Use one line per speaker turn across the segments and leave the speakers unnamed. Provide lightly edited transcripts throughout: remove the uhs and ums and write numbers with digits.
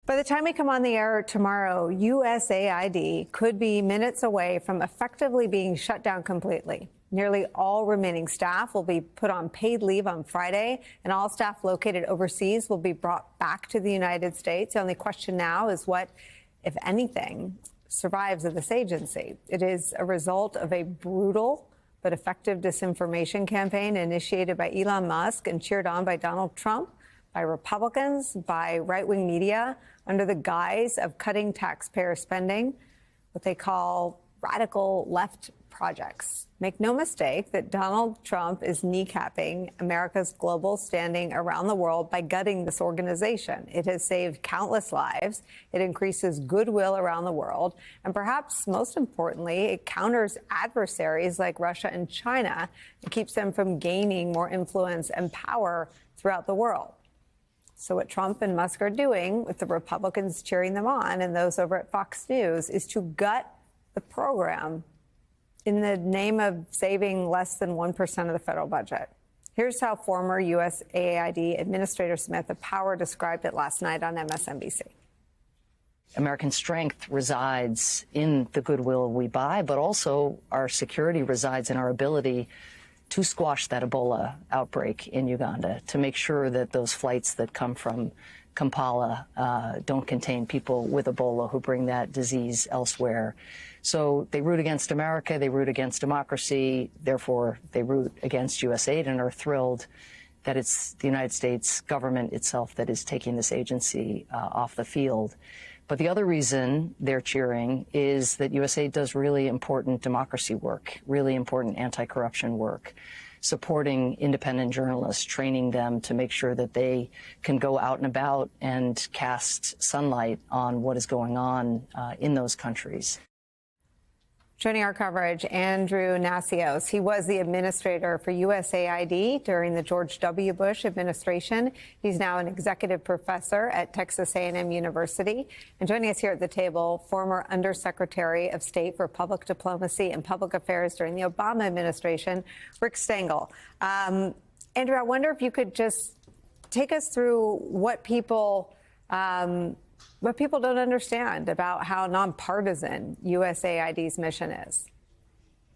By the time we come on the air tomorrow, USAID could be minutes away from effectively being shut down completely. Nearly all remaining staff will be put on paid leave on Friday, and all staff located overseas will be brought back to the United States. The only question now is what, if anything, survives of this agency. It is a result of a brutal but effective disinformation campaign initiated by Elon Musk and cheered on by Donald Trump, by Republicans, by right-wing media, under the guise of cutting taxpayer spending, what they call radical left projects. Make no mistake that Donald Trump is kneecapping America's global standing around the world by gutting this organization. It has saved countless lives. It increases goodwill around the world. And perhaps most importantly, it counters adversaries like Russia and China and keeps them from gaining more influence and power throughout the world. So what Trump and Musk are doing, with the Republicans cheering them on and those over at Fox News, is to gut the program in the name of saving less than 1% of the federal budget. Here's how former USAID Administrator Samantha Power described it last night on MSNBC.
American strength resides in the goodwill we buy, but also our security resides in our ability to squash that Ebola outbreak in Uganda, to make sure that those flights that come from Kampala don't contain people with Ebola who bring that disease elsewhere. So they root against America, they root against democracy, therefore they root against USAID and are thrilled that it's the United States government itself that is taking this agency off the field. But the other reason they're cheering is that USAID does really important democracy work, really important anti-corruption work, supporting independent journalists, training them to make sure that they can go out and about and cast sunlight on what is going on in those countries.
Joining our coverage, Andrew Nassios. He was the administrator for USAID during the George W. Bush administration. He's now an executive professor at Texas A&M University. And joining us here at the table, former Undersecretary of State for Public Diplomacy and Public Affairs during the Obama administration, Rick Stengel. Andrew, I wonder if you could just take us through what people don't understand about how nonpartisan USAID's mission is.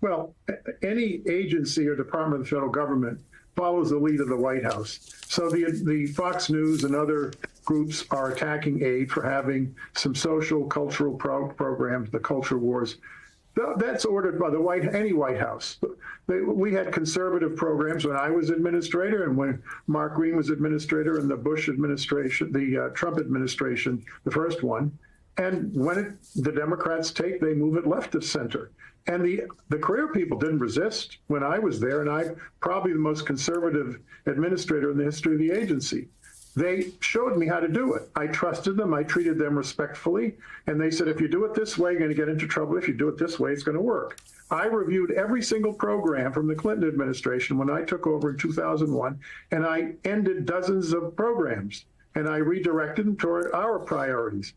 Well, any agency or department of the federal government follows the lead of the White House. So the Fox News and other groups are attacking aid for having some social, cultural programs, the culture wars. That's ordered by any White House. We had conservative programs when I was administrator and when Mark Green was administrator in the Bush administration, the Trump administration, the first one. And when the Democrats take, they move it left of center. And the career people didn't resist when I was there, and I'm probably the most conservative administrator in the history of the agency. They showed me how to do it. I trusted them. I treated them respectfully. And they said, if you do it this way, you're going to get into trouble. If you do it this way, it's going to work. I reviewed every single program from the Clinton administration when I took over in 2001, and I ended dozens of programs, and I redirected them toward our priorities.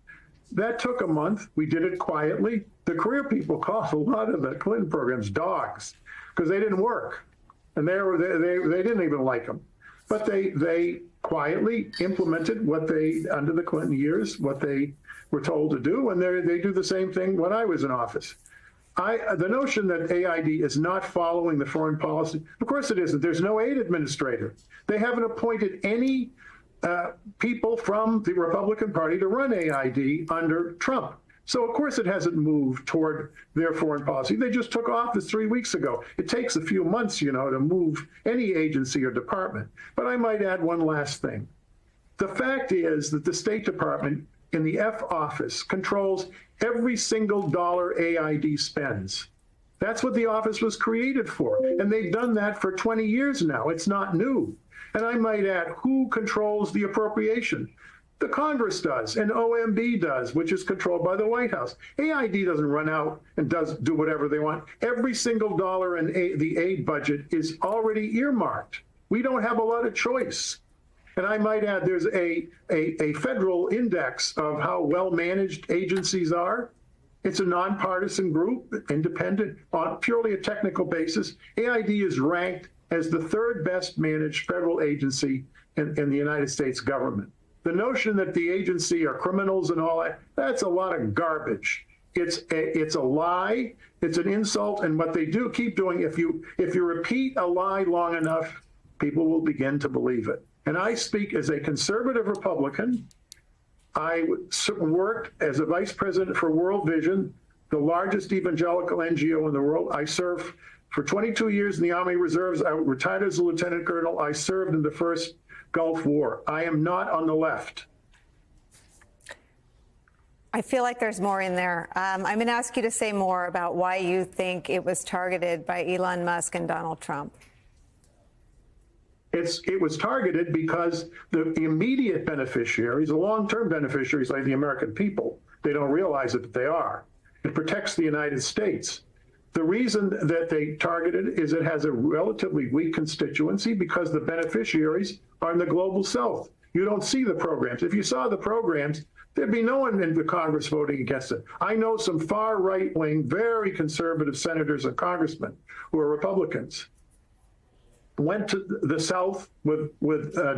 That took a month. We did it quietly. The career people called a lot of the Clinton programs dogs because they didn't work, and they didn't even like them. But they quietly implemented what they, under the Clinton years, what they were told to do, and they do the same thing when I was in office. The notion that AID is not following the foreign policy, of course it isn't. There's no aid administrator. They haven't appointed any people from the Republican Party to run AID under Trump. So, of course, it hasn't moved toward their foreign policy. They just took office 3 weeks ago. It takes a few months, to move any agency or department. But I might add one last thing. The fact is that the State Department in the F office controls every single dollar AID spends. That's what the office was created for. And they've done that for 20 years now. It's not new. And I might add, who controls the appropriation? The Congress does, and OMB does, which is controlled by the White House. AID doesn't run out and do whatever they want. Every single dollar in the aid budget is already earmarked. We don't have a lot of choice. And I might add, there's a federal index of how well-managed agencies are. It's a nonpartisan group, independent, on purely a technical basis. AID is ranked as the third best managed federal agency in the United States government. the notion that the agency are criminals and all that, that's a lot of garbage. It's a lie. It's an insult. And what they do keep doing, if you repeat a lie long enough, people will begin to believe it. And I speak as a conservative Republican. I worked as a vice president for World Vision, the largest evangelical NGO in the world. I served for 22 years in the Army Reserves. I retired as a lieutenant colonel. I served in the first Gulf War. I am not on the left.
I feel like there's more in there. I'm going to ask you to say more about why you think it was targeted by Elon Musk and Donald Trump.
It was targeted because the immediate beneficiaries, the long-term beneficiaries like the American people, they don't realize it, but they are. It protects the United States. The reason that they targeted is it has a relatively weak constituency because the beneficiaries are in the global south. You don't see the programs. If you saw the programs, there'd be no one in the Congress voting against it. I know some far right-wing, very conservative senators and congressmen who are Republicans went to the South with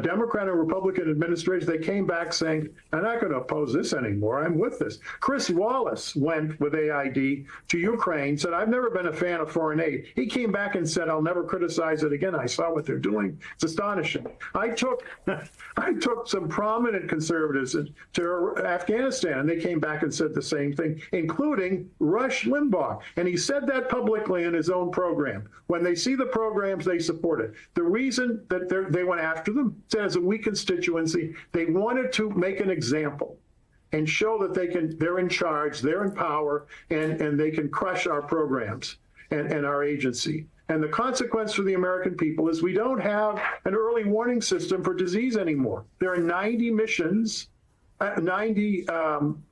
Democrat and Republican administrations. They came back saying, I'm not going to oppose this anymore. I'm with this. Chris Wallace went with AID to Ukraine, said, I've never been a fan of foreign aid. He came back and said, I'll never criticize it again. I saw what they're doing. It's astonishing. I took some prominent conservatives to Afghanistan, and they came back and said the same thing, including Rush Limbaugh. And he said that publicly in his own program. When they see the programs, they support it. The reason that they went after them, it has a weak constituency. They wanted to make an example and show that they're in charge, they're in power, and they can crush our programs and our agency. And the consequence for the American people is we don't have an early warning system for disease anymore. There are 90 missions, 90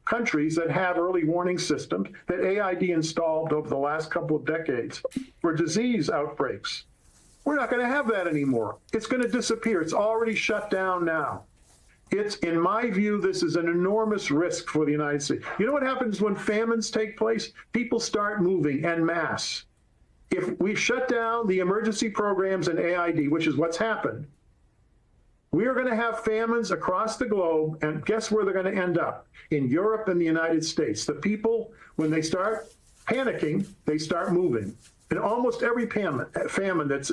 countries that have early warning systems that AID installed over the last couple of decades for disease outbreaks. We're not going to have that anymore. It's going to disappear. It's already shut down now. In my view, this is an enormous risk for the United States. You know what happens when famines take place? People start moving en masse. If we shut down the emergency programs and AID, which is what's happened, we are going to have famines across the globe, and guess where they're going to end up? In Europe and the United States. The people, when they start panicking, they start moving. In almost every famine that's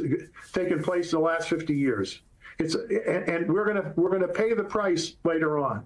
taken place in the last 50 years, and we're going to pay the price later on.